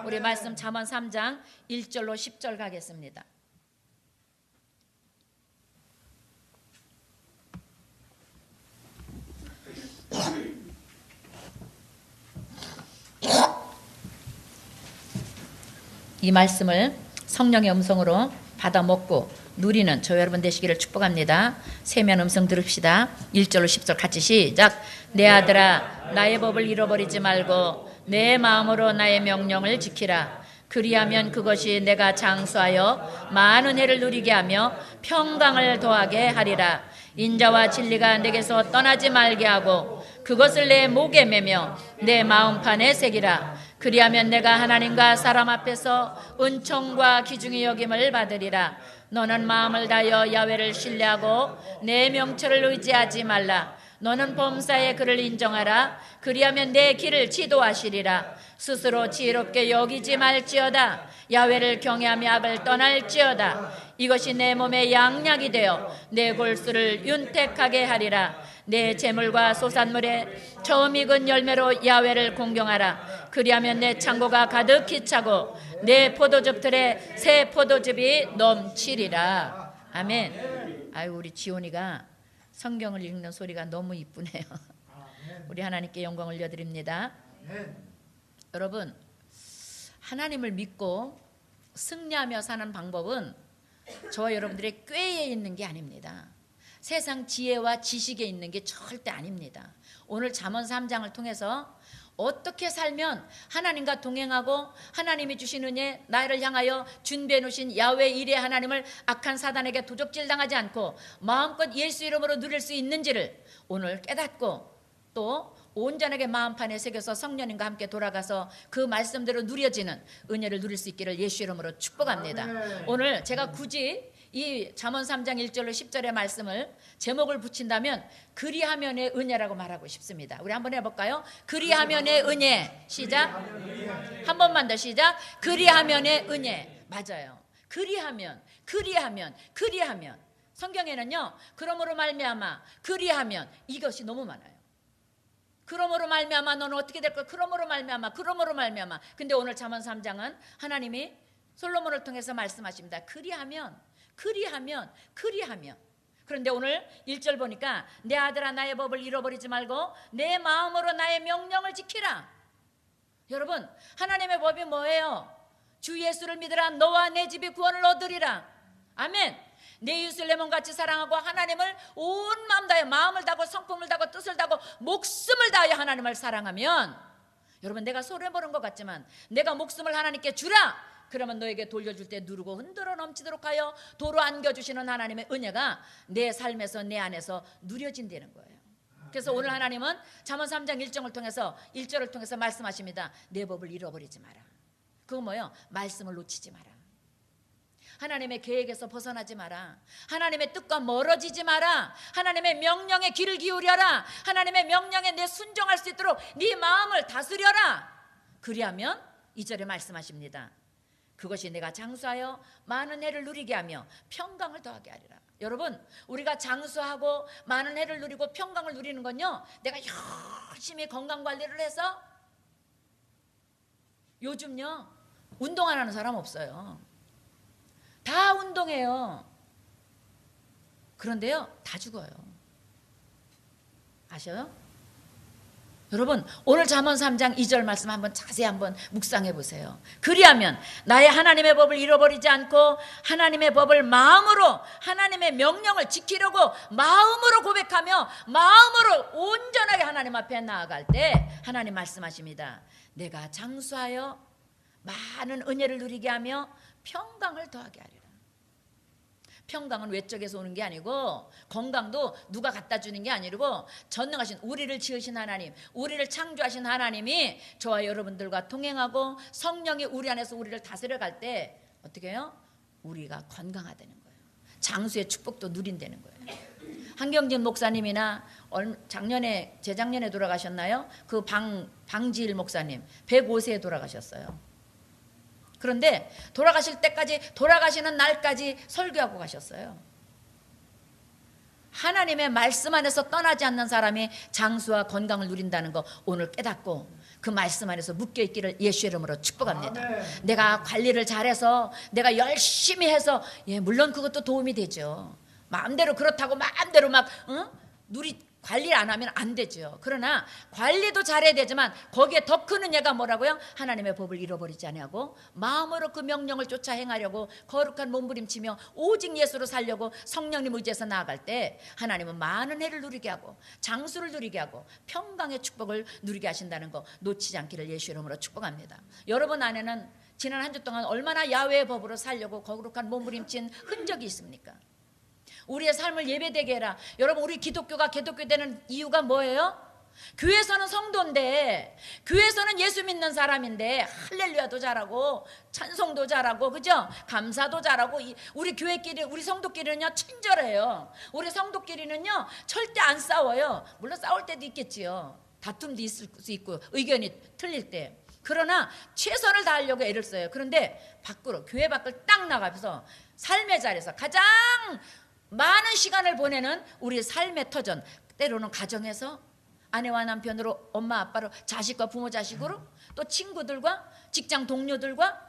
우리 말씀 잠언 3장 1절로 10절 가겠습니다. 이 말씀을 성령의 음성으로 받아 먹고 누리는 저 여러분 되시기를 축복합니다. 세면 음성 들읍시다. 1절로 10절 같이 시작. 내 아들아 나의 법을 잃어버리지 말고 내 마음으로 나의 명령을 지키라. 그리하면 그것이 내가 장수하여 많은 해를 누리게 하며 평강을 더하게 하리라. 인자와 진리가 내게서 떠나지 말게 하고 그것을 내 목에 매며 내 마음판에 새기라. 그리하면 내가 하나님과 사람 앞에서 은총과 기중의 여김을 받으리라. 너는 마음을 다하여 야훼를 신뢰하고 내 명철을 의지하지 말라. 너는 범사의 그를 인정하라. 그리하면 내 길을 지도하시리라. 스스로 지혜롭게 여기지 말지어다. 야훼를 경외하며 악을 떠날지어다. 이것이 내 몸에 양약이 되어 내 골수를 윤택하게 하리라. 내 재물과 소산물에 처음 익은 열매로 야훼를 공경하라. 그리하면 내 창고가 가득히 차고 내 포도즙 틀에 새 포도즙이 넘치리라. 아멘. 아유, 우리 지온이가 성경을 읽는 소리가 너무 이쁘네요. 우리 하나님께 영광을 올려드립니다. 여러분, 하나님을 믿고 승리하며 사는 방법은 저와 여러분들의 꾀에 있는 게 아닙니다. 세상 지혜와 지식에 있는 게 절대 아닙니다. 오늘 잠언 3장을 통해서 어떻게 살면 하나님과 동행하고 하나님이 주신 은혜, 나를 향하여 준비해 놓으신 야훼 일의 하나님을 악한 사단에게 도적질 당하지 않고 마음껏 예수 이름으로 누릴 수 있는지를 오늘 깨닫고 또 온전하게 마음판에 새겨서 성령님과 함께 돌아가서 그 말씀대로 누려지는 은혜를 누릴 수 있기를 예수 이름으로 축복합니다. 오늘 제가 굳이 이 잠언 3장 1절로 10절의 말씀을 제목을 붙인다면 그리하면의 은혜라고 말하고 싶습니다. 우리 한번 해볼까요? 그리하면의 은혜. 시작. 한 번만 더 시작. 그리하면의 은혜. 맞아요. 그리하면 성경에는요, 그러므로 말미암아, 그리하면, 이것이 너무 많아요. 그러므로 말미암아 너는 어떻게 될 거야? 그러므로 말미암아. 근데 오늘 잠언 3장은 하나님이 솔로몬을 통해서 말씀하십니다. 그리하면. 그런데 오늘 1절 보니까 내 아들아 나의 법을 잃어버리지 말고 내 마음으로 나의 명령을 지키라. 여러분, 하나님의 법이 뭐예요? 주 예수를 믿으라. 너와 내 집이 구원을 얻으리라. 아멘. 내 이웃을 내 몸같이 사랑하고 하나님을 온 마음 다하여 마음을 다하고 성품을 다하고 뜻을 다하고 목숨을 다하여 하나님을 사랑하면, 여러분, 내가 손해 보는 것 같지만 내가 목숨을 하나님께 주라. 그러면 너에게 돌려줄 때 누르고 흔들어 넘치도록 하여 도로 안겨주시는 하나님의 은혜가 내 삶에서 내 안에서 누려진다는 거예요. 그래서 오늘 하나님은 잠언 3장 1절을 통해서 말씀하십니다. 내 법을 잃어버리지 마라. 그거 뭐예요? 말씀을 놓치지 마라. 하나님의 계획에서 벗어나지 마라. 하나님의 뜻과 멀어지지 마라. 하나님의 명령에 귀를 기울여라. 하나님의 명령에 내 순종할 수 있도록 네 마음을 다스려라. 그리하면 2절에 말씀하십니다. 그것이 내가 장수하여 많은 해를 누리게 하며 평강을 더하게 하리라. 여러분, 우리가 장수하고 많은 해를 누리고 평강을 누리는 건요, 내가 열심히 건강관리를 해서, 요즘요 운동 안 하는 사람 없어요. 다 운동해요. 그런데요, 다 죽어요. 아셔요? 여러분, 오늘 잠언 3장 2절 말씀 한번 자세히 한번 묵상해 보세요. 그리하면 나의 하나님의 법을 잃어버리지 않고 하나님의 법을 마음으로, 하나님의 명령을 지키려고 마음으로 고백하며 마음으로 온전하게 하나님 앞에 나아갈 때 하나님 말씀하십니다. 내가 장수하여 많은 은혜를 누리게 하며 평강을 더하게 하리라. 평강은 외적에서 오는 게 아니고, 건강도 누가 갖다 주는 게 아니고, 전능하신 우리를 지으신 하나님, 우리를 창조하신 하나님이 저와 여러분들과 동행하고 성령이 우리 안에서 우리를 다스려 갈 때 어떻게 해요? 우리가 건강하다는 거예요. 장수의 축복도 누린다는 거예요. 한경진 목사님이나 재작년에 돌아가셨나요? 그 방지일 목사님 105세에 돌아가셨어요. 그런데 돌아가시는 날까지 설교하고 가셨어요. 하나님의 말씀 안에서 떠나지 않는 사람이 장수와 건강을 누린다는 거 오늘 깨닫고 그 말씀 안에서 묶여있기를 예수 이름으로 축복합니다. 아멘. 내가 관리를 잘해서 내가 열심히 해서 물론 그것도 도움이 되죠. 마음대로 그렇다고 마음대로 막 관리를 안 하면 안 되죠. 그러나 관리도 잘해야 되지만 거기에 더 큰 은혜가 뭐라고요? 하나님의 법을 잃어버리지 않냐고 마음으로 그 명령을 쫓아 행하려고 거룩한 몸부림치며 오직 예수로 살려고 성령님 의지해서 나아갈 때 하나님은 많은 해를 누리게 하고 장수를 누리게 하고 평강의 축복을 누리게 하신다는 거 놓치지 않기를 예수 이름으로 축복합니다. 여러분 안에는 지난 한 주 동안 얼마나 야훼의 법으로 살려고 거룩한 몸부림친 흔적이 있습니까? 우리의 삶을 예배되게 해라. 여러분 우리 기독교가 개독교 되는 이유가 뭐예요? 교회에서는 성도인데 교회에서는 예수 믿는 사람인데 할렐루야도 잘하고 찬송도 잘하고 그죠? 감사도 잘하고 우리 교회끼리 우리 성도끼리는요 친절해요. 우리 성도끼리는요 절대 안 싸워요. 물론 싸울 때도 있겠지요. 다툼도 있을 수 있고 의견이 틀릴 때. 그러나 최선을 다하려고 애를 써요. 그런데 밖으로 교회 밖을 딱 나가서 삶의 자리에서 가장 많은 시간을 보내는 우리의 삶의 터전, 때로는 가정에서 아내와 남편으로 엄마 아빠로 자식과 부모 자식으로 또 친구들과 직장 동료들과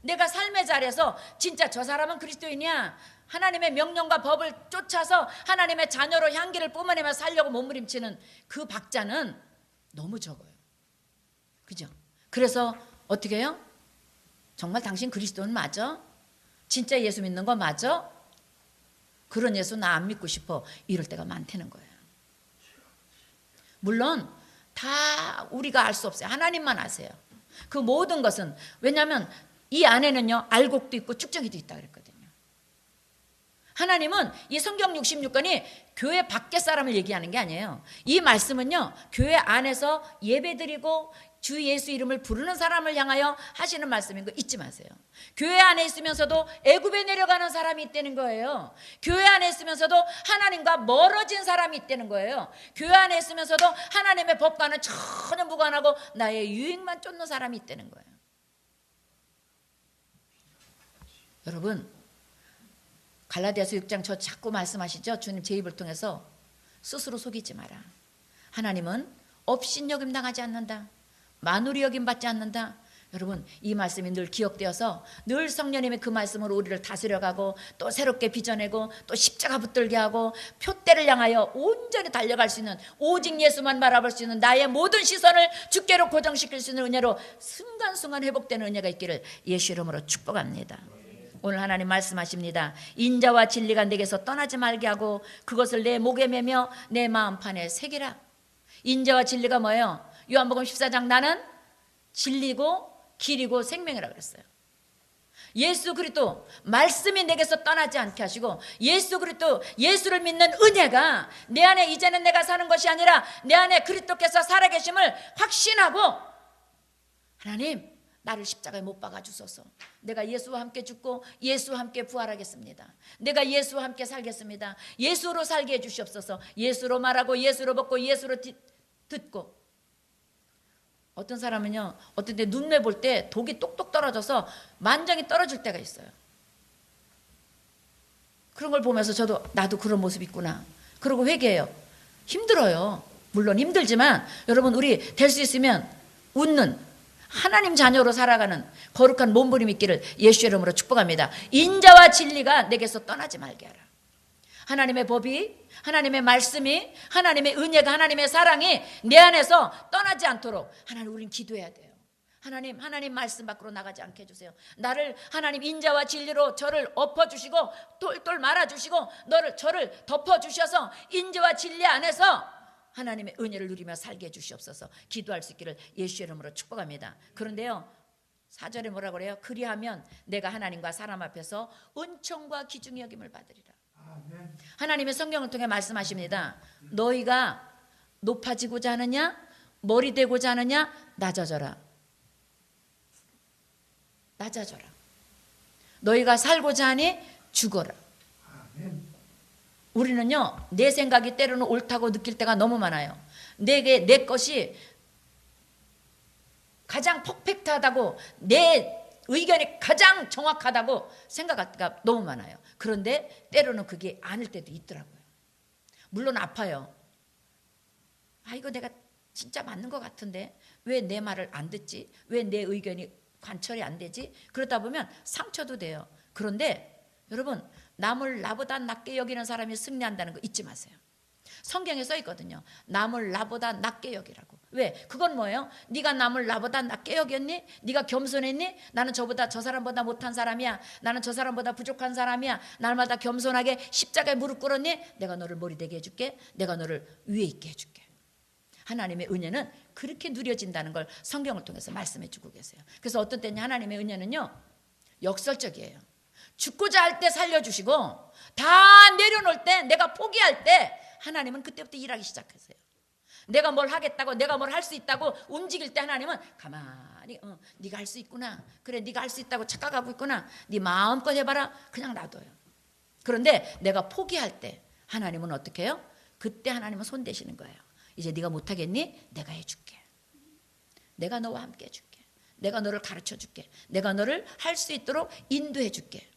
내가 삶의 자리에서 진짜 저 사람은 그리스도인이야 하나님의 명령과 법을 쫓아서 하나님의 자녀로 향기를 뿜어내며 살려고 몸부림치는 그 박자는 너무 적어요. 그죠? 그래서 어떻게 해요? 정말 당신 그리스도인 맞아? 진짜 예수 믿는 거 맞아? 그런 예수 나 안 믿고 싶어 이럴 때가 많다는 거예요. 물론 다 우리가 알 수 없어요. 하나님만 아세요. 그 모든 것은 왜냐하면 이 안에는요 알곡도 있고 쭉정이도 있다 그랬거든요. 하나님은 이 성경 66권이 교회 밖의 사람을 얘기하는 게 아니에요. 이 말씀은요 교회 안에서 예배드리고 주 예수 이름을 부르는 사람을 향하여 하시는 말씀인 거 잊지 마세요. 교회 안에 있으면서도 애굽에 내려가는 사람이 있다는 거예요. 교회 안에 있으면서도 하나님과 멀어진 사람이 있다는 거예요. 교회 안에 있으면서도 하나님의 법과는 전혀 무관하고 나의 유익만 쫓는 사람이 있다는 거예요. 여러분 갈라디아서 6장 저 자꾸 말씀하시죠. 주님 제 입을 통해서 스스로 속이지 마라. 하나님은 업신여김 당하지 않는다. 만우리 여김 받지 않는다. 여러분 이 말씀이 늘 기억되어서 늘 성령님의 그 말씀으로 우리를 다스려가고 또 새롭게 빚어내고 또 십자가 붙들게 하고 표대를 향하여 온전히 달려갈 수 있는 오직 예수만 바라볼 수 있는 나의 모든 시선을 주께로 고정시킬 수 있는 은혜로 순간순간 회복되는 은혜가 있기를 예수 이름으로 축복합니다. 오늘 하나님 말씀하십니다. 인자와 진리가 내게서 떠나지 말게 하고 그것을 내 목에 매며 내 마음판에 새기라. 인자와 진리가 뭐예요? 요한복음 14장 나는 진리고 길이고 생명이라고 그랬어요. 예수 그리스도 말씀이 내게서 떠나지 않게 하시고 예수 그리스도 예수를 믿는 은혜가 내 안에 이제는 내가 사는 것이 아니라 내 안에 그리스도께서 살아계심을 확신하고 하나님 나를 십자가에 못 박아 주소서. 내가 예수와 함께 죽고 예수와 함께 부활하겠습니다. 내가 예수와 함께 살겠습니다. 예수로 살게 해 주시옵소서. 예수로 말하고 예수로 먹고 예수로 듣고. 어떤 사람은요 어떤 때 눈매 볼 때 독이 똑똑 떨어져서 만장이 떨어질 때가 있어요. 그런 걸 보면서 저도 나도 그런 모습이 있구나. 그러고 회개해요. 힘들어요. 물론 힘들지만 여러분 우리 될 수 있으면 웃는 하나님 자녀로 살아가는 거룩한 몸부림 있기를 예수 이름으로 축복합니다. 인자와 진리가 내게서 떠나지 말게 하라. 하나님의 법이 하나님의 말씀이 하나님의 은혜가 하나님의 사랑이 내 안에서 떠나지 않도록 하나님 우린 기도해야 돼요. 하나님 말씀 밖으로 나가지 않게 해주세요. 나를 하나님 인자와 진리로 저를 엎어주시고 똘똘 말아주시고 저를 덮어주셔서 인자와 진리 안에서 하나님의 은혜를 누리며 살게 해주시옵소서. 기도할 수 있기를 예수 이름으로 축복합니다. 그런데요 4절에 뭐라고 그래요? 그리하면 내가 하나님과 사람 앞에서 은총과 기중의 여김을 받으리라. 아멘. 하나님의 성경을 통해 말씀하십니다. 너희가 높아지고자 하느냐 머리 되고자 하느냐 낮아져라. 낮아져라. 너희가 살고자 하니 죽어라. 아멘. 우리는요 내 생각이 때로는 옳다고 느낄 때가 너무 많아요. 내 것이 가장 퍼펙트하다고 내 의견이 가장 정확하다고 생각할 때가 너무 많아요. 그런데 때로는 그게 아닐 때도 있더라고요. 물론 아파요. 아, 이거 내가 진짜 맞는 것 같은데 왜 내 말을 안 듣지? 왜 내 의견이 관철이 안 되지? 그러다 보면 상처도 돼요. 그런데 여러분, 남을 나보다 낮게 여기는 사람이 승리한다는 거 잊지 마세요. 성경에 써 있거든요. 남을 나보다 낮게 여기라고. 왜? 그건 뭐예요? 네가 남을 나보다 낮게 여겼니? 네가 겸손했니? 나는 저 사람보다 못한 사람이야. 나는 저 사람보다 부족한 사람이야. 날마다 겸손하게 십자가에 무릎 꿇었니? 내가 너를 머리 되게 해줄게. 내가 너를 위에 있게 해줄게. 하나님의 은혜는 그렇게 누려진다는 걸 성경을 통해서 말씀해 주고 계세요. 그래서 어떤 때는 하나님의 은혜는요, 역설적이에요. 죽고자 할 때 살려주시고 다 내려놓을 때, 내가 포기할 때 하나님은 그때부터 일하기 시작하세요. 내가 뭘 하겠다고, 내가 뭘 할 수 있다고 움직일 때 하나님은 가만히 네가 할 수 있구나. 그래, 네가 할 수 있다고 착각하고 있구나. 네 마음껏 해봐라. 그냥 놔둬요. 그런데 내가 포기할 때 하나님은 어떻게 해요? 그때 하나님은 손 대시는 거예요. 이제 네가 못하겠니? 내가 해줄게. 내가 너와 함께 해줄게. 내가 너를 가르쳐줄게. 내가 너를 할 수 있도록 인도해줄게.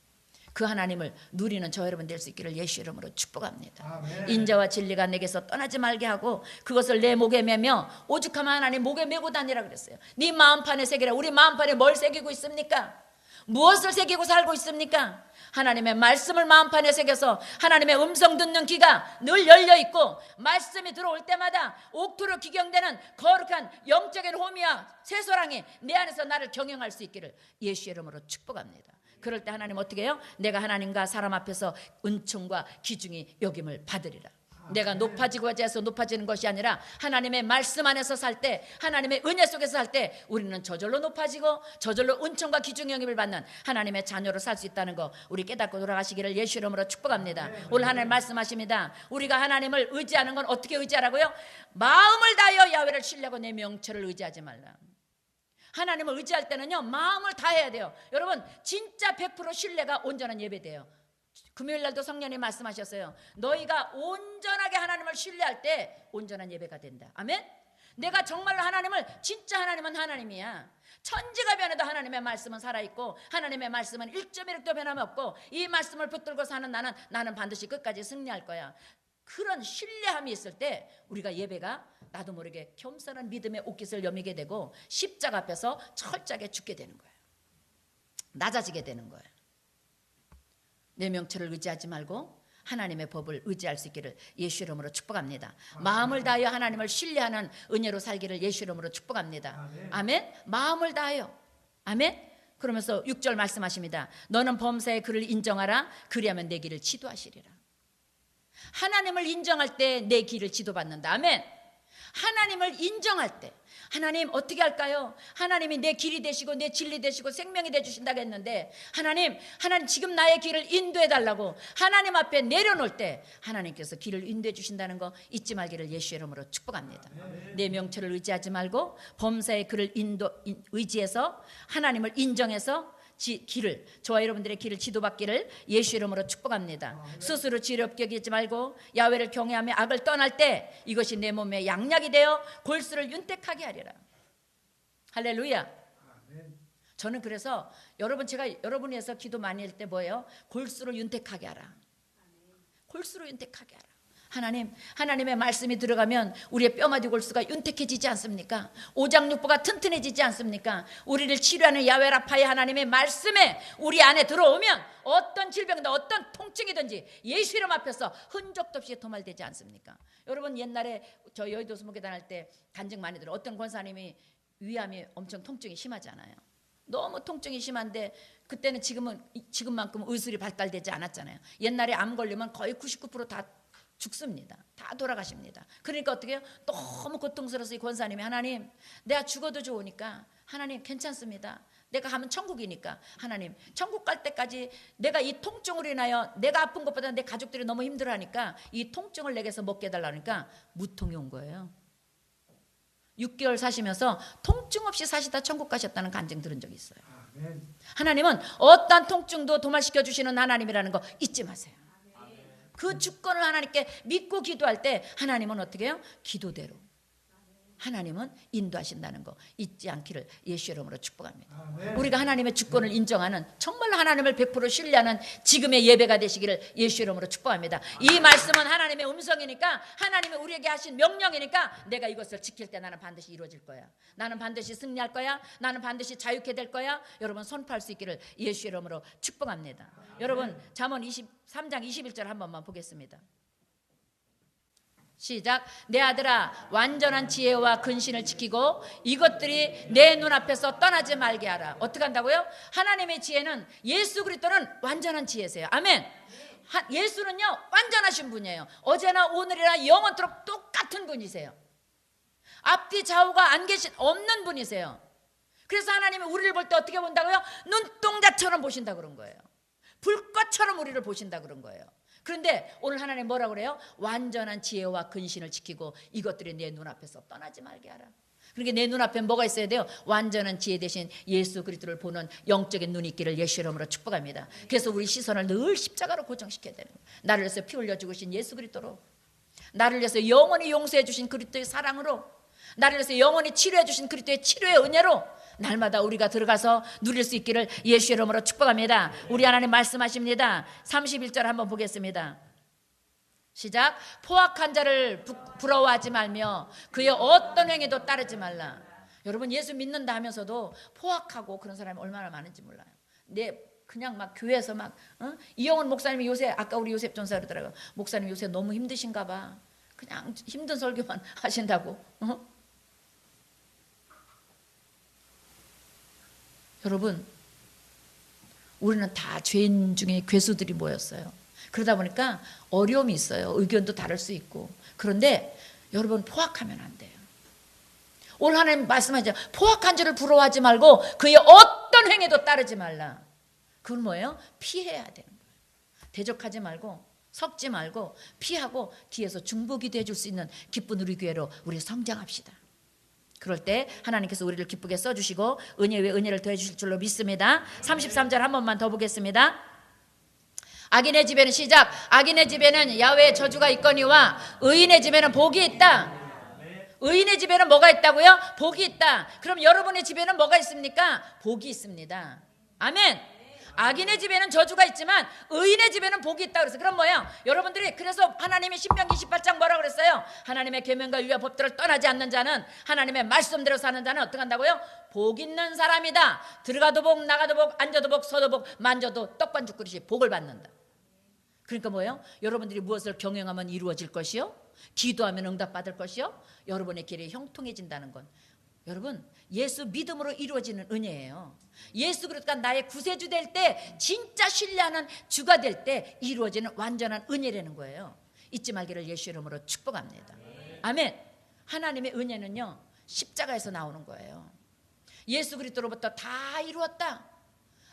그 하나님을 누리는 저 여러분 될 수 있기를 예수 이름으로 축복합니다. 아멘. 인자와 진리가 내게서 떠나지 말게 하고 그것을 내 목에 매며 오죽하면 하나님 목에 메고 다니라 그랬어요. 네 마음판에 새기라. 우리 마음판에 뭘 새기고 있습니까? 무엇을 새기고 살고 있습니까? 하나님의 말씀을 마음판에 새겨서 하나님의 음성 듣는 귀가 늘 열려있고 말씀이 들어올 때마다 옥토로 기경되는 거룩한 영적인 호미와 새소랑이 내 안에서 나를 경영할 수 있기를 예수 이름으로 축복합니다. 그럴 때 하나님 어떻게 해요? 내가 하나님과 사람 앞에서 은총과 기중이 여김을 받으리라. 내가 높아지고자 해서 높아지는 것이 아니라 하나님의 말씀 안에서 살 때, 하나님의 은혜 속에서 살 때 우리는 저절로 높아지고 저절로 은총과 기중 영입을 받는 하나님의 자녀로 살 수 있다는 거 우리 깨닫고 돌아가시기를 예수 이름으로 축복합니다. 오늘 하나님 말씀하십니다. 우리가 하나님을 의지하는 건 어떻게 의지하라고요? 마음을 다하여 야훼를 신뢰하고 내 명철을 의지하지 말라. 하나님을 의지할 때는요, 마음을 다해야 돼요. 여러분, 진짜 100% 신뢰가 온전한 예배돼요. 금요일 날도 성령님 말씀하셨어요. 너희가 온전하게 하나님을 신뢰할 때 온전한 예배가 된다. 아멘? 내가 정말로 하나님을, 진짜 하나님은 하나님이야. 천지가 변해도 하나님의 말씀은 살아있고 하나님의 말씀은 1.1도 변함없고 이 말씀을 붙들고 사는 나는 반드시 끝까지 승리할 거야. 그런 신뢰함이 있을 때 우리가 예배가 나도 모르게 겸손한 믿음의 옷깃을 여미게 되고 십자가 앞에서 철저하게 죽게 되는 거예요. 낮아지게 되는 거예요. 내 명철을 의지하지 말고 하나님의 법을 의지할 수 있기를 예수 이름으로 축복합니다. 마음을 다하여 하나님을 신뢰하는 은혜로 살기를 예수 이름으로 축복합니다. 아멘. 마음을 다하여. 아멘. 그러면서 6절 말씀하십니다. 너는 범사의 그를 인정하라. 그리하면 내 길을 지도하시리라. 하나님을 인정할 때 내 길을 지도받는다. 아멘. 하나님을 인정할 때 하나님 어떻게 할까요? 하나님이 내 길이 되시고 내 진리 되시고 생명이 되주신다고 했는데 하나님 지금 나의 길을 인도해 달라고 하나님 앞에 내려놓을 때 하나님께서 길을 인도해 주신다는 거 잊지 말기를 예수 이름으로 축복합니다. 내 명철을 의지하지 말고 범사의 그를 의지해서 하나님을 인정해서 길을, 저와 여러분들의 길을 지도받기를 예수 이름으로 축복합니다. 스스로 지혜롭게 여기지 말고 야훼를 경외하며 악을 떠날 때 이것이 내 몸에 양약이 되어 골수를 윤택하게 하리라. 할렐루야. 저는 그래서 제가 여러분 위해서 기도 많이 할 때 뭐예요? 골수를 윤택하게 하라. 골수를 윤택하게 하라. 하나님의 말씀이 들어가면 우리의 뼈마디 골수가 윤택해지지 않습니까? 오장육부가 튼튼해지지 않습니까? 우리를 치료하는 야훼 라파의 하나님의 말씀에 우리 안에 들어오면 어떤 질병이든 어떤 통증이든지 예수 이름 앞에서 흔적도 없이 도말되지 않습니까? 여러분 옛날에 저 여의도 수목회단 할 때 간증 많이 들어요. 어떤 권사님이 위암이 엄청 통증이 심하잖아요. 너무 통증이 심한데 그때는 지금만큼 의술이 발달되지 않았잖아요. 옛날에 암 걸리면 거의 99% 다 죽습니다. 다 돌아가십니다. 그러니까 어떻게 해요? 너무 고통스러워서 이 권사님이 하나님 내가 죽어도 좋으니까 하나님 괜찮습니다. 내가 가면 천국이니까 하나님 천국 갈 때까지 내가 이 통증으로 인하여 내가 아픈 것보다 내 가족들이 너무 힘들어하니까 이 통증을 내게서 먹게 해달라니까 무통이 온 거예요. 6개월 사시면서 통증 없이 사시다 천국 가셨다는 간증 들은 적이 있어요. 하나님은 어떠한 통증도 도말시켜 주시는 하나님이라는 거 잊지 마세요. 그 주권을 하나님께 믿고 기도할 때 하나님은 어떻게 해요? 기도대로 하나님은 인도하신다는 거 잊지 않기를 예수 이름으로 축복합니다. 아멘. 우리가 하나님의 주권을 인정하는, 정말 하나님을 100% 신뢰하는 지금의 예배가 되시기를 예수 이름으로 축복합니다. 이 말씀은 하나님의 음성이니까, 하나님이 우리에게 하신 명령이니까 내가 이것을 지킬 때 나는 반드시 이루어질 거야. 나는 반드시 승리할 거야. 나는 반드시 자유케 될 거야. 여러분 선포할 수 있기를 예수 이름으로 축복합니다. 여러분 잠언 23장 21절 한 번만 보겠습니다. 시작. 내 아들아, 완전한 지혜와 근신을 지키고 이것들이 내 눈앞에서 떠나지 말게 하라. 어떻게 한다고요? 하나님의 지혜는, 예수 그리스도는 완전한 지혜세요. 아멘. 예수는요 완전하신 분이에요. 어제나 오늘이나 영원토록 똑같은 분이세요. 앞뒤 좌우가 안 계신, 없는 분이세요. 그래서 하나님이 우리를 볼 때 어떻게 본다고요? 눈동자처럼 보신다 그런 거예요. 불꽃처럼 우리를 보신다 그런 거예요. 그런데 오늘 하나님 뭐라고 그래요? 완전한 지혜와 근신을 지키고 이것들이 내 눈앞에서 떠나지 말게 하라. 그러니까 내 눈앞에 뭐가 있어야 돼요? 완전한 지혜 대신 예수 그리스도를 보는 영적인 눈이 있기를 예수 이름으로 축복합니다. 그래서 우리 시선을 늘 십자가로 고정시켜야 되는 거예요. 나를 위해서 피 흘려 죽으신 예수 그리스도로, 나를 위해서 영원히 용서해 주신 그리스도의 사랑으로, 나를 위해서 영원히 치료해 주신 그리스도의 치료의 은혜로 날마다 우리가 들어가서 누릴 수 있기를 예수 이름으로 축복합니다. 우리 하나님 말씀하십니다. 31절 한번 보겠습니다. 시작. 포악한 자를 부러워하지 말며 그의 어떤 행위도 따르지 말라. 여러분 예수 믿는다 하면서도 포악하고 그런 사람이 얼마나 많은지 몰라요. 그냥 막 교회에서 막 이영훈 목사님이 요새, 아까 우리 요셉 전사 그러더라고요. 목사님 요새 너무 힘드신가 봐. 그냥 힘든 설교만 하신다고. 여러분 우리는 다 죄인 중에 괴수들이 모였어요. 그러다 보니까 어려움이 있어요. 의견도 다를 수 있고. 그런데 여러분 포악하면 안 돼요. 오늘 하나님 말씀하시죠. 포악한 자를 부러워하지 말고 그의 어떤 행위도 따르지 말라. 그건 뭐예요? 피해야 되는 거예요. 대적하지 말고 섞지 말고 피하고 뒤에서 중보기도 해줄 수 있는 기쁜 우리 교회로 우리 성장합시다. 그럴 때 하나님께서 우리를 기쁘게 써주시고 은혜 위에 은혜를 더해주실 줄로 믿습니다. 33절 한 번만 더 보겠습니다. 악인의 집에는, 시작. 악인의 집에는 야훼의 저주가 있거니와 의인의 집에는 복이 있다. 의인의 집에는 뭐가 있다고요? 복이 있다. 그럼 여러분의 집에는 뭐가 있습니까? 복이 있습니다. 아멘. 악인의 집에는 저주가 있지만 의인의 집에는 복이 있다 그랬어요. 그럼 뭐예요? 여러분들이, 그래서 하나님이 신명기 28장 뭐라고 그랬어요? 하나님의 계명과 율례와 법들을 떠나지 않는 자는, 하나님의 말씀대로 사는 자는 어떻게 한다고요? 복 있는 사람이다. 들어가도 복, 나가도 복, 앉아도 복, 서도 복, 만져도 떡반죽 그릇이 복을 받는다. 그러니까 뭐예요? 여러분들이 무엇을 경영하면 이루어질 것이요, 기도하면 응답받을 것이요, 여러분의 길이 형통해진다는 건, 여러분 예수 믿음으로 이루어지는 은혜예요. 예수 그리스도가 나의 구세주 될 때, 진짜 신뢰하는 주가 될 때 이루어지는 완전한 은혜라는 거예요. 잊지 말기를 예수 이름으로 축복합니다. 아멘. 하나님의 은혜는요 십자가에서 나오는 거예요. 예수 그리스도로부터 다 이루었다.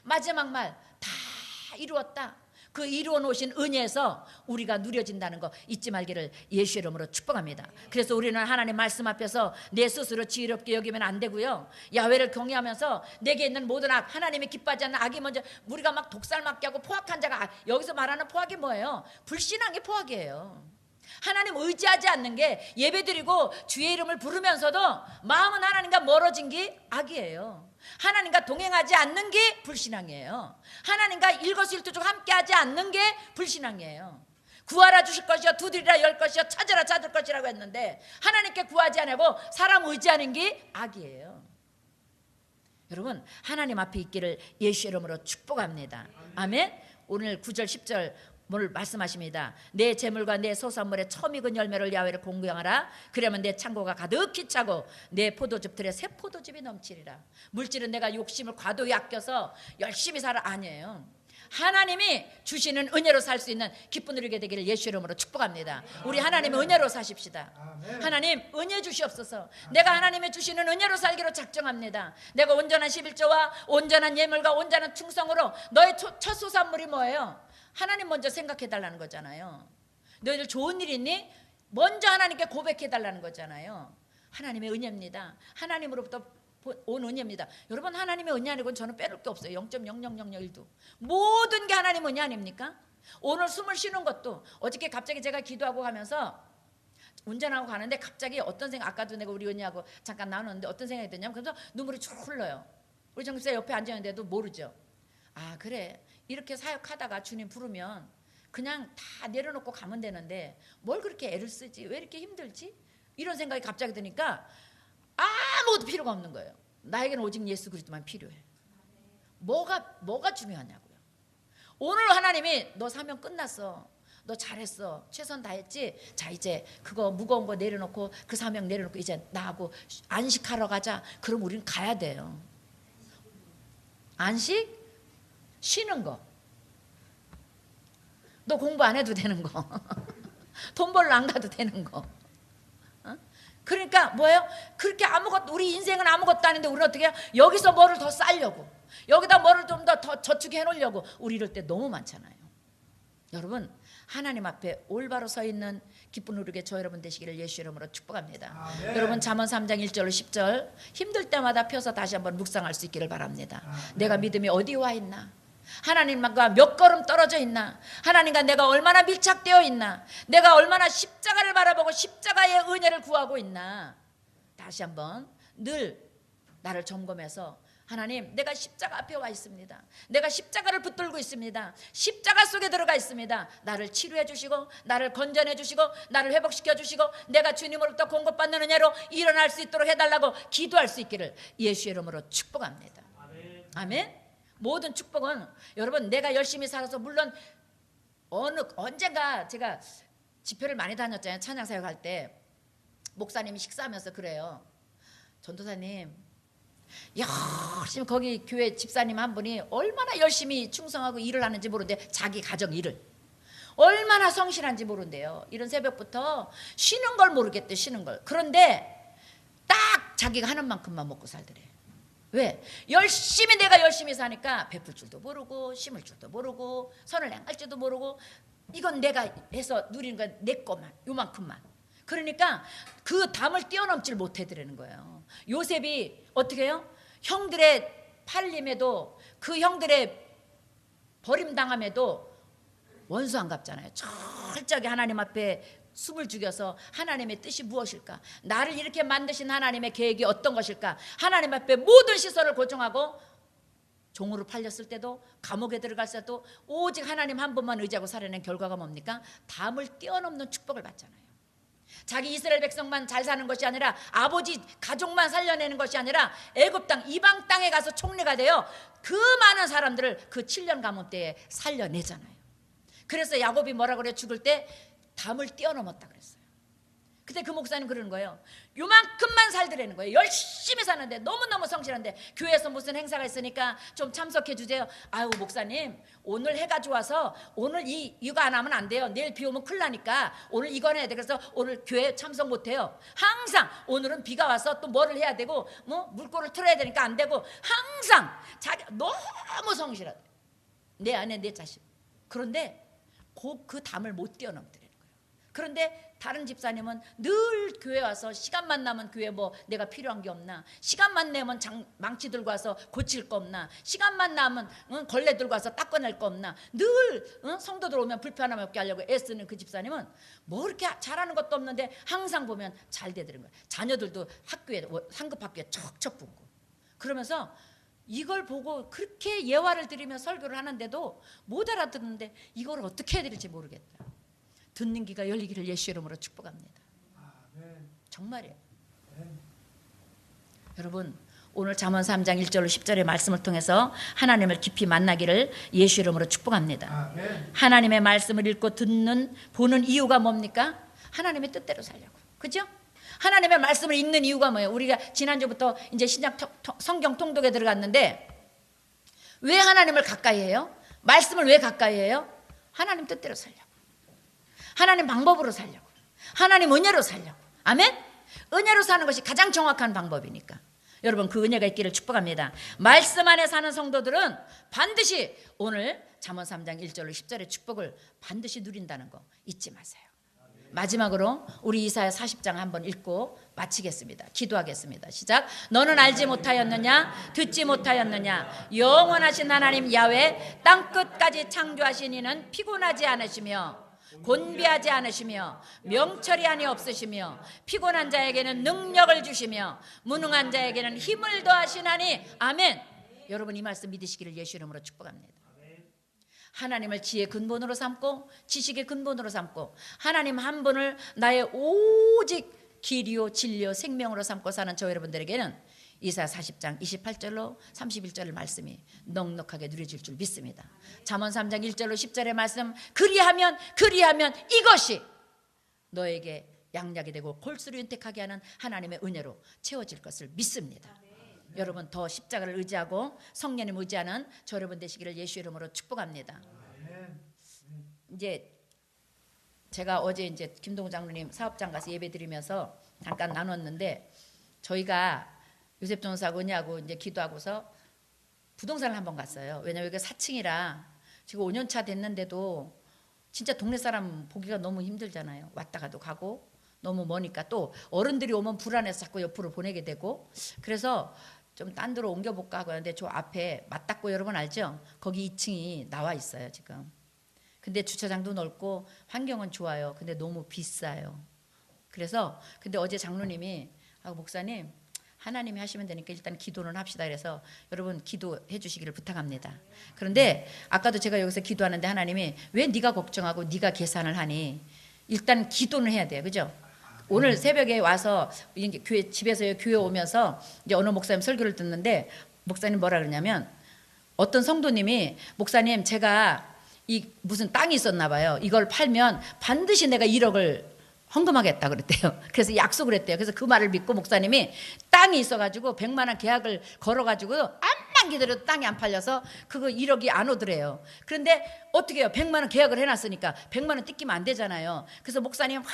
마지막 말 다 이루었다. 그 이루어 놓으신 은혜에서 우리가 누려진다는 거 잊지 말기를 예수 이름으로 축복합니다. 그래서 우리는 하나님 말씀 앞에서 내 스스로 지혜롭게 여기면 안 되고요, 야훼를 경외하면서 내게 있는 모든 악, 하나님이 기뻐하지 않는 악이 먼저, 우리가 막 독살 맞게 하고 포악한 자가, 여기서 말하는 포악이 뭐예요? 불신앙이 포악이에요. 하나님 의지하지 않는 게, 예배드리고 주의 이름을 부르면서도 마음은 하나님과 멀어진 게 악이에요. 하나님과 동행하지 않는 게 불신앙이에요. 하나님과 일거수일투족 함께하지 않는 게 불신앙이에요. 구하라 주실 것이요, 두드리라 열 것이요, 찾으라 찾을 것이라고 했는데 하나님께 구하지 않고 사람 의지하는 게 악이에요. 여러분 하나님 앞에 있기를 예수 이름으로 축복합니다. 아멘. 오늘 9절 10절 뭘 말씀하십니다. 내 재물과 내 소산물의 처음 익은 열매를 야훼를 공경하라. 그러면 내 창고가 가득히 차고 내 포도즙 틀에 새 포도즙이 넘치리라. 물질은 내가 욕심을 과도히 아껴서 열심히 살아, 아니에요. 하나님이 주시는 은혜로 살 수 있는 기쁜 누리게 되기를 예수 이름으로 축복합니다. 우리 하나님의 은혜로 사십시다. 하나님 은혜 주시옵소서. 내가 하나님의 주시는 은혜로 살기로 작정합니다. 내가 온전한 11조와 온전한 예물과 온전한 충성으로, 너의 첫 소산물이 뭐예요? 하나님 먼저 생각해 달라는 거잖아요. 너희들 좋은 일 있니? 먼저 하나님께 고백해 달라는 거잖아요. 하나님의 은혜입니다. 하나님으로부터 온 은혜입니다. 여러분 하나님의 은혜 아니고는 저는 빼놓을 게 없어요. 0.00001도. 모든 게 하나님 은혜 아닙니까? 오늘 숨을 쉬는 것도, 어저께 갑자기 제가 기도하고 가면서 운전하고 가는데 갑자기 어떤 생각, 아까도 내가 우리 언니하고 잠깐 나눴는데 어떤 생각이 드냐면 그래서 눈물이 쭉 흘러요. 우리 정집사 옆에 앉아있는데도 모르죠. 아 그래, 이렇게 사역하다가 주님 부르면 그냥 다 내려놓고 가면 되는데 뭘 그렇게 애를 쓰지, 왜 이렇게 힘들지, 이런 생각이 갑자기 드니까 아무것도 필요가 없는 거예요. 나에게는 오직 예수 그리스도만 필요해. 뭐가 중요하냐고요. 오늘 하나님이 너 사명 끝났어, 너 잘했어, 최선 다했지, 자 이제 그거 무거운 거 내려놓고 그 사명 내려놓고 이제 나하고 안식하러 가자. 그럼 우리는 가야 돼요. 안식? 쉬는 거. 너 공부 안 해도 되는 거. 돈 벌러 안 가도 되는 거. 그러니까 뭐예요? 그렇게 아무것도, 우리 인생은 아무것도 아닌데 우리는 어떻게 해요? 여기서 뭐를 더 쌓려고, 여기다 뭐를 좀 더 저축해 놓으려고 우리 이럴 때 너무 많잖아요. 여러분, 하나님 앞에 올바로 서 있는 기쁜 우리에게 저 여러분 되시기를 예수 이름으로 축복합니다. 아멘. 여러분 잠언 3장 1절로 10절 힘들 때마다 펴서 다시 한번 묵상할 수 있기를 바랍니다. 아멘. 내가 믿음이 어디 와 있나, 하나님과 몇 걸음 떨어져 있나, 하나님과 내가 얼마나 밀착되어 있나, 내가 얼마나 십자가를 바라보고 십자가의 은혜를 구하고 있나, 다시 한번 늘 나를 점검해서 하나님, 내가 십자가 앞에 와 있습니다. 내가 십자가를 붙들고 있습니다. 십자가 속에 들어가 있습니다. 나를 치료해 주시고, 나를 건전해 주시고, 나를 회복시켜 주시고, 내가 주님으로부터 공급받는 은혜로 일어날 수 있도록 해달라고 기도할 수 있기를 예수의 이름으로 축복합니다. 아멘. 아멘. 모든 축복은 여러분, 내가 열심히 살아서, 물론 언젠가 제가 집회를 많이 다녔잖아요. 찬양사역 할 때 목사님이 식사하면서 그래요. 전도사님, 열심히, 거기 교회 집사님 한 분이 얼마나 열심히 충성하고 일을 하는지 모르는데, 자기 가정 일을 얼마나 성실한지 모른대요. 이런 새벽부터 쉬는 걸 모르겠대, 쉬는 걸. 그런데 딱 자기가 하는 만큼만 먹고 살더래. 왜? 열심히, 내가 열심히 사니까 베풀 줄도 모르고 심을 줄도 모르고 선을 행할 줄도 모르고, 이건 내가 해서 누리는 건 내 것만, 요만큼만. 그러니까 그 담을 뛰어넘질 못해드리는 거예요. 요셉이 어떻게 해요? 형들의 팔림에도, 그 형들의 버림당함에도 원수 안 갚잖아요. 철저하게 하나님 앞에 숨을 죽여서 하나님의 뜻이 무엇일까, 나를 이렇게 만드신 하나님의 계획이 어떤 것일까, 하나님 앞에 모든 시설을 고정하고 종으로 팔렸을 때도, 감옥에 들어갈 때도 오직 하나님 한 분만 의지하고 살아낸 결과가 뭡니까? 담을 뛰어넘는 축복을 받잖아요. 자기 이스라엘 백성만 잘 사는 것이 아니라, 아버지 가족만 살려내는 것이 아니라, 애굽 땅, 이방 땅에 가서 총리가 되어 그 많은 사람들을 그 7년 가뭄 때에 살려내잖아요. 그래서 야곱이 뭐라 그래요? 죽을 때 담을 뛰어넘었다 그랬어요. 그때 그 목사님 그러는 거예요. 요만큼만 살더라는 거예요. 열심히 사는데, 너무너무 성실한데, 교회에서 무슨 행사가 있으니까 좀 참석해 주세요. 아유 목사님, 오늘 해가 좋아서 오늘 이거 안 하면 안 돼요. 내일 비 오면 큰일 나니까 오늘 이거 해야 돼. 그래서 오늘 교회 참석 못 해요. 항상 오늘은 비가 와서 또 뭐를 해야 되고, 뭐 물꼬를 틀어야 되니까 안 되고, 항상 자기 너무 성실하대, 내 아내 내 자식. 그런데 그 담을 못 뛰어넘더래. 그런데 다른 집사님은 늘 교회 와서 시간만 나면 교회 뭐 내가 필요한 게 없나, 시간만 내면 망치 들고 와서 고칠 거 없나, 시간만 나면 걸레 들고 와서 닦아낼 거 없나, 늘 성도들 오면 불편함 없게 하려고 애쓰는 그 집사님은 뭐 그렇게 잘하는 것도 없는데 항상 보면 잘 되더는 거예요. 자녀들도 학교에, 상급 학교에 척척 붙고. 그러면서 이걸 보고 그렇게 예화를 드리며 설교를 하는데도 못 알아듣는데 이걸 어떻게 해야 될지 모르겠다. 듣는 귀가 열리기를 예수 이름으로 축복합니다. 아멘. 정말이에요. 아멘. 여러분, 오늘 잠언 3장 1절로 10절의 말씀을 통해서 하나님을 깊이 만나기를 예수 이름으로 축복합니다. 아멘. 하나님의 말씀을 읽고 보는 이유가 뭡니까? 하나님의 뜻대로 살려고. 그죠? 하나님의 말씀을 읽는 이유가 뭐예요? 우리가 지난주부터 이제 신약 성경 통독에 들어갔는데, 왜 하나님을 가까이 해요? 말씀을 왜 가까이 해요? 하나님 뜻대로 살려고, 하나님 방법으로 살려고, 하나님 은혜로 살려고. 아멘? 은혜로 사는 것이 가장 정확한 방법이니까 여러분, 그 은혜가 있기를 축복합니다. 말씀 안에 사는 성도들은 반드시 오늘 잠언 3장 1절로 10절의 축복을 반드시 누린다는 거 잊지 마세요. 마지막으로 우리 이사야 40장 한번 읽고 마치겠습니다. 기도하겠습니다. 시작. 너는 알지 못하였느냐, 듣지 못하였느냐, 영원하신 하나님 야훼 땅끝까지 창조하신 이는 피곤하지 않으시며 곤비하지 않으시며 명철이 아니 없으시며 피곤한 자에게는 능력을 주시며 무능한 자에게는 힘을 더하시나니 아멘. 여러분 이 말씀 믿으시기를 예수 이름으로 축복합니다. 하나님을 지혜의 근본으로 삼고 지식의 근본으로 삼고 하나님 한 분을 나의 오직 길이요 진리요 생명으로 삼고 사는 저 여러분들에게는 이사야 40장 28절로 31절 말씀이 넉넉하게 누려질 줄 믿습니다. 잠언 3장 1절로 10절의 말씀 그리하면 이것이 너에게 양약이 되고 골수를 윤택하게 하는 하나님의 은혜로 채워질 것을 믿습니다. 여러분 더 십자가를 의지하고 성령님 의지하는 저 여러분 되시기를 예수 이름으로 축복합니다. 이제 제가 어제 이제 김동우 장로님 사업장 가서 예배 드리면서 잠깐 나눴는데 저희가 요셉 전사하고 은혜하고 이제 기도하고서 부동산을 한번 갔어요. 왜냐면 여기가 4층이라 지금 5년 차 됐는데도 진짜 동네 사람 보기가 너무 힘들잖아요. 왔다 가도 가고 너무 머니까 또 어른들이 오면 불안해서 자꾸 옆으로 보내게 되고 그래서 좀 딴 데로 옮겨볼까 하고 하는데 저 앞에 맞닥고 여러분 알죠? 거기 2층이 나와 있어요 지금. 근데 주차장도 넓고 환경은 좋아요. 근데 너무 비싸요. 그래서 근데 어제 장로님이 목사님 하나님이 하시면 되니까 일단 기도는 합시다. 그래서 여러분 기도해 주시기를 부탁합니다. 그런데 아까도 제가 여기서 기도하는데 하나님이 왜 네가 걱정하고 네가 계산을 하니? 일단 기도는 해야 돼요. 그죠? 오늘 새벽에 와서 이제 교회 집에서 교회 오면서 이제 어느 목사님 설교를 듣는데 목사님 뭐라 그러냐면 어떤 성도님이 목사님 제가 이 무슨 땅이 있었나 봐요. 이걸 팔면 반드시 내가 1억을 헌금하겠다 그랬대요. 그래서 약속을 했대요. 그래서 그 말을 믿고 목사님이 땅이 있어가지고 100만 원 계약을 걸어가지고 암만 기다려도 땅이 안 팔려서 그거 1억이 안 오더래요. 그런데 어떻게 해요? 100만 원 계약을 해놨으니까 100만 원 뜯기면 안 되잖아요. 그래서 목사님 막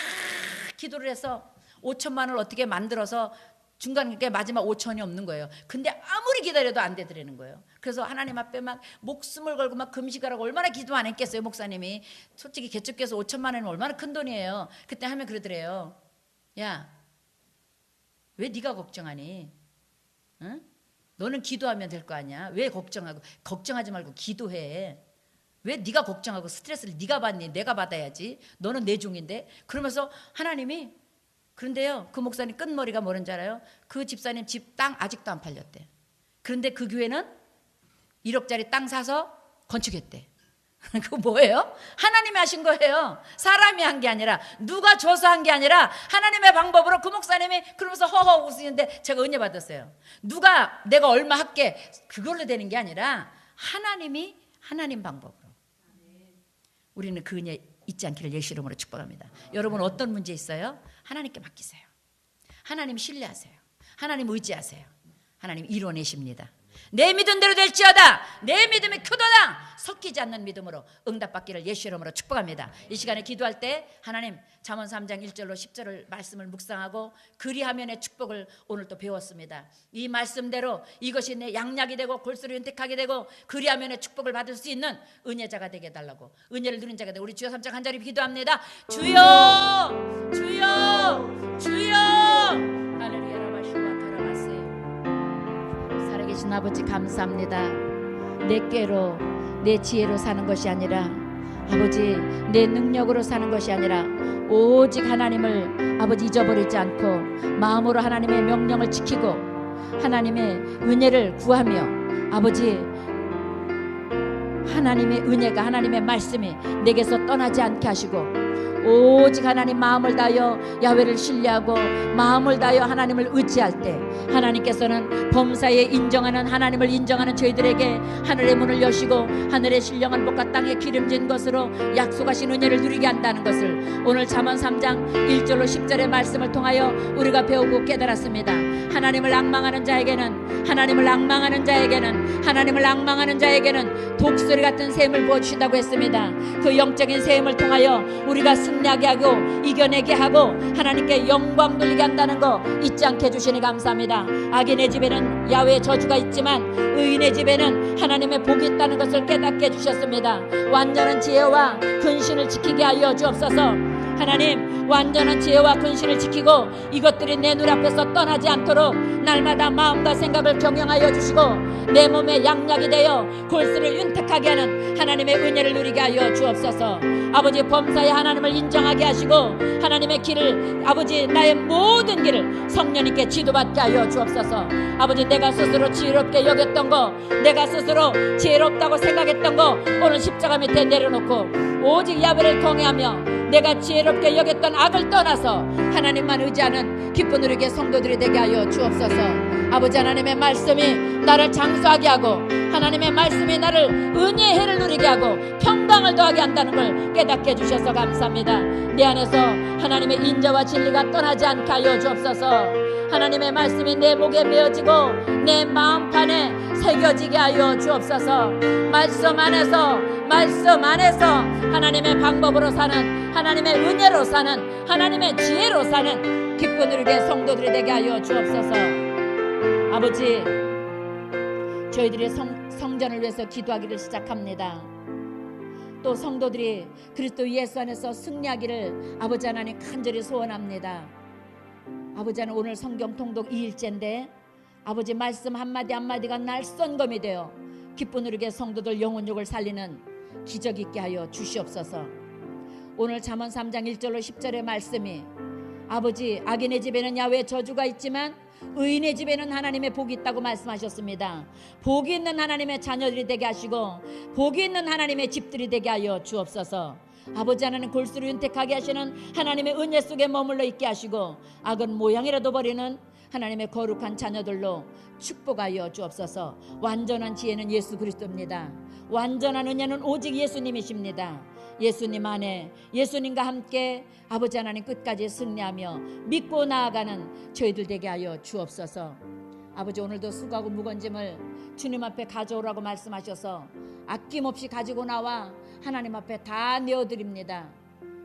기도를 해서 5천만 원을 어떻게 만들어서 중간에 마지막 5천이 없는 거예요. 근데 아무리 기다려도 안 되더라는 거예요. 그래서 하나님 앞에 막 목숨을 걸고 막 금식하라고 얼마나 기도 안 했겠어요 목사님이. 솔직히 개척해서 5천만 원이면 얼마나 큰 돈이에요. 그때 하면 그러더래요. 야, 왜 네가 걱정하니? 응? 너는 기도하면 될 거 아니야. 왜 걱정하고 걱정하지 말고 기도해. 왜 네가 걱정하고 스트레스를 네가 받니? 내가 받아야지. 너는 내 종인데. 그러면서 하나님이 그런데요 그 목사님 끝머리가 뭐라는 줄 알아요? 그 집사님 집 땅 아직도 안 팔렸대. 그런데 그 교회는 1억짜리 땅 사서 건축했대. 그거 뭐예요? 하나님이 하신 거예요. 사람이 한 게 아니라 누가 줘서 한 게 아니라 하나님의 방법으로 그 목사님이 그러면서 허허 웃으시는데 제가 은혜 받았어요. 누가 내가 얼마 할게 그걸로 되는 게 아니라 하나님이 하나님 방법으로. 우리는 그 은혜 잊지 않기를 예수 이름으로 축복합니다. 여러분 어떤 문제 있어요? 하나님께 맡기세요. 하나님 신뢰하세요. 하나님 의지하세요. 하나님 이뤄내십니다. 내 믿은 대로 될지어다. 내 믿음이 크도다. 섞이지 않는 믿음으로 응답받기를 예수 이름으로 축복합니다. 이 시간에 기도할 때 하나님 잠언 3장 1절로 10절을 말씀을 묵상하고 그리하면의 축복을 오늘 또 배웠습니다. 이 말씀대로 이것이 내 양약이 되고 골수를 윤택하게 되고 그리하면의 축복을 받을 수 있는 은혜자가 되게 해달라고 은혜를 누린 자가 되고 우리 주여 3장 한 자리 기도합니다. 주여 주여 주여 할렐루야 라바슈와 타라바세요. 살아계신 아버지 감사합니다. 내 꾀로 내 지혜로 사는 것이 아니라 아버지 내 능력으로 사는 것이 아니라 오직 하나님을 아버지 잊어버리지 않고 마음으로 하나님의 명령을 지키고 하나님의 은혜를 구하며 아버지 하나님의 은혜가 하나님의 말씀이 내게서 떠나지 않게 하시고 오직 하나님 마음을 다하여 야훼를 신뢰하고 마음을 다하여 하나님을 의지할 때 하나님께서는 범사에 인정하는 하나님을 인정하는 저희들에게 하늘의 문을 여시고 하늘의 신령한 복과 땅에 기름진 것으로 약속하신 은혜를 누리게 한다는 것을 오늘 잠언 3장 1절로 10절의 말씀을 통하여 우리가 배우고 깨달았습니다. 하나님을 앙망하는 자에게는 하나님을 앙망하는 자에게는 하나님을 앙망하는 자에게는 독수리 같은 셈을 부어주신다고 했습니다. 그 영적인 셈을 통하여 우리가 승리하게 하고 이겨내게 하고 하나님께 영광 돌리게 한다는 거 잊지 않게 해주시니 감사합니다. 악인의 집에는 야훼의 저주가 있지만 의인의 집에는 하나님의 복이 있다는 것을 깨닫게 해주셨습니다. 완전한 지혜와 근신을 지키게 하여 주옵소서. 하나님, 완전한 지혜와 근신을 지키고 이것들이 내 눈앞에서 떠나지 않도록 날마다 마음과 생각을 경영하여 주시고 내 몸에 양약이 되어 골수를 윤택하게 하는 하나님의 은혜를 누리게 하여 주옵소서. 아버지, 범사에 하나님을 인정하게 하시고 하나님의 길을, 아버지, 나의 모든 길을 성령님께 지도받게 하여 주옵소서. 아버지, 내가 스스로 지혜롭게 여겼던 거, 내가 스스로 지혜롭다고 생각했던 거 오늘 십자가 밑에 내려놓고 오직 야훼를 통해하며 내가 지혜롭게 여겼던 악을 떠나서 하나님만 의지하는 기쁜 누리게 성도들이 되게 하여 주옵소서. 아버지, 하나님의 말씀이 나를 장수하게 하고 하나님의 말씀이 나를 은혜의 해를 누리게 하고 평강을 더하게 한다는 걸 깨닫게 해주셔서 감사합니다. 내 안에서 하나님의 인자와 진리가 떠나지 않게 하여 주옵소서. 하나님의 말씀이 내 목에 메어지고 내 마음판에 새겨지게 하여 주옵소서. 말씀 안에서 하나님의 방법으로 사는, 하나님의 은혜로 사는, 하나님의 지혜로 사는 기쁜 누리게 성도들이 되게 하여 주옵소서. 아버지, 저희들이 성전을 위해서 기도하기를 시작합니다. 또 성도들이 그리스도 예수 안에서 승리하기를 아버지 하나님 간절히 소원합니다. 아버지 하나님, 오늘 성경 통독 2일째인데 아버지 말씀 한마디 한마디가 날선검이 되어 기쁜 누리게 성도들 영혼욕을 살리는 기적 있게 하여 주시옵소서. 오늘 잠언 3장 1절로 10절의 말씀이 아버지, 악인의 집에는 야훼의 저주가 있지만 의인의 집에는 하나님의 복이 있다고 말씀하셨습니다. 복이 있는 하나님의 자녀들이 되게 하시고 복이 있는 하나님의 집들이 되게 하여 주옵소서. 아버지 하나님, 골수를 윤택하게 하시는 하나님의 은혜 속에 머물러 있게 하시고 악은 모양이라도 버리는 하나님의 거룩한 자녀들로 축복하여 주옵소서. 완전한 지혜는 예수 그리스도입니다. 완전한 은혜는 오직 예수님이십니다. 예수님 안에, 예수님과 함께 아버지 하나님 끝까지 승리하며 믿고 나아가는 저희들 되게 하여 주옵소서. 아버지, 오늘도 수고하고 무거운 짐을 주님 앞에 가져오라고 말씀하셔서 아낌없이 가지고 나와 하나님 앞에 다 내어드립니다.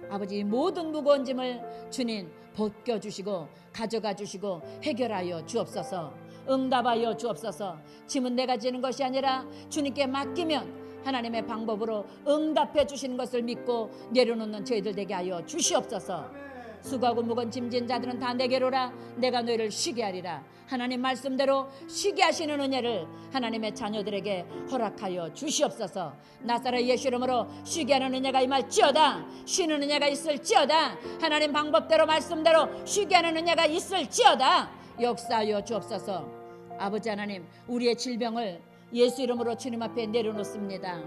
아버지, 모든 무거운 짐을 주님 벗겨주시고 가져가 주시고 해결하여 주옵소서. 응답하여 주옵소서. 짐은 내가 지는 것이 아니라 주님께 맡기면 하나님의 방법으로 응답해 주시는 것을 믿고 내려놓는 저희들 되게 하여 주시옵소서. 수고하고 무거운 짐진 자들은 다 내게로라. 내가 너희를 쉬게 하리라. 하나님 말씀대로 쉬게 하시는 은혜를 하나님의 자녀들에게 허락하여 주시옵소서. 나사렛 예수 이름으로 쉬게 하는 은혜가 임할지어다. 쉬는 은혜가 있을지어다. 하나님 방법대로 말씀대로 쉬게 하는 은혜가 있을지어다. 역사하여 주옵소서. 아버지 하나님, 우리의 질병을 예수 이름으로 주님 앞에 내려놓습니다.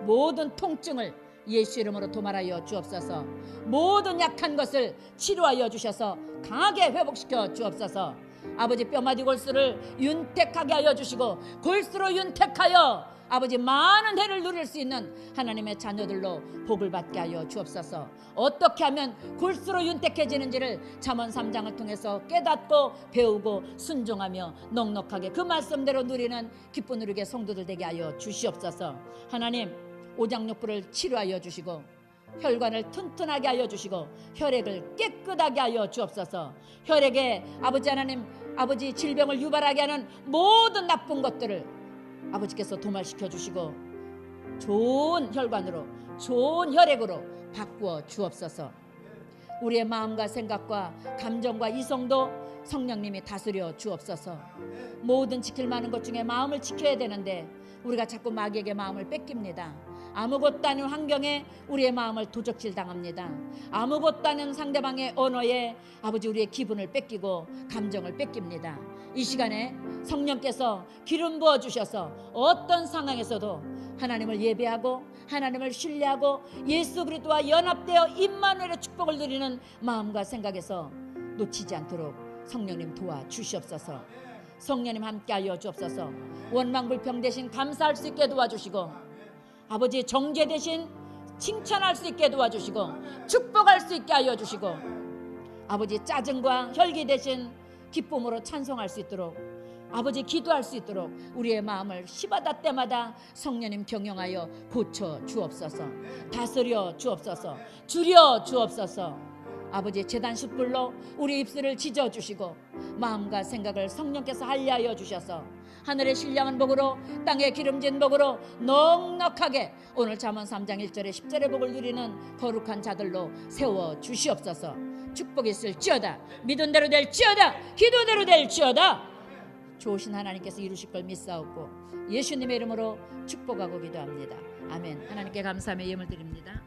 모든 통증을 예수 이름으로 도말하여 주옵소서. 모든 약한 것을 치료하여 주셔서 강하게 회복시켜 주옵소서. 아버지, 뼈마디 골수를 윤택하게 하여 주시고 골수로 윤택하여 아버지 많은 해를 누릴 수 있는 하나님의 자녀들로 복을 받게 하여 주옵소서. 어떻게 하면 골수로 윤택해지는지를 잠언 3장을 통해서 깨닫고 배우고 순종하며 넉넉하게 그 말씀대로 누리는 기쁜 누리게 성도들 되게 하여 주시옵소서. 하나님, 오장육부를 치료하여 주시고 혈관을 튼튼하게 하여 주시고 혈액을 깨끗하게 하여 주옵소서. 혈액에 아버지 하나님, 아버지 질병을 유발하게 하는 모든 나쁜 것들을 아버지께서 도말시켜 주시고 좋은 혈관으로, 좋은 혈액으로 바꾸어 주옵소서. 우리의 마음과 생각과 감정과 이성도 성령님이 다스려 주옵소서. 모든 지킬 만한 것 중에 마음을 지켜야 되는데 우리가 자꾸 마귀에게 마음을 뺏깁니다. 아무것도 아닌 환경에 우리의 마음을 도적질 당합니다. 아무것도 아닌 상대방의 언어에 아버지 우리의 기분을 뺏기고 감정을 뺏깁니다. 이 시간에 성령께서 기름 부어주셔서 어떤 상황에서도 하나님을 예배하고 하나님을 신뢰하고 예수 그리스도와 연합되어 임마누엘의 축복을 누리는 마음과 생각에서 놓치지 않도록 성령님 도와주시옵소서. 성령님 함께하여 주옵소서. 원망불평 대신 감사할 수 있게 도와주시고 아버지 정죄 대신 칭찬할 수 있게 도와주시고 축복할 수 있게 하여 주시고 아버지 짜증과 혈기 대신 기쁨으로 찬송할 수 있도록 아버지 기도할 수 있도록 우리의 마음을 시바다 때마다 성령님 경영하여 고쳐 주옵소서. 다스려 주옵소서. 줄여 주옵소서. 아버지 제단 숯불로 우리 입술을 지져주시고 마음과 생각을 성령께서 할례하여 주셔서 하늘의 신령한 복으로 땅의 기름진 복으로 넉넉하게 오늘 잠언 3장 1절에 10절의 복을 누리는 거룩한 자들로 세워 주시옵소서. 축복이 있을지어다. 믿은 대로 될지어다. 기도대로 될지어다. 좋으신 하나님께서 이루실 걸 믿사옵고 예수님의 이름으로 축복하고 기도합니다. 아멘. 하나님께 감사하며 예물 드립니다.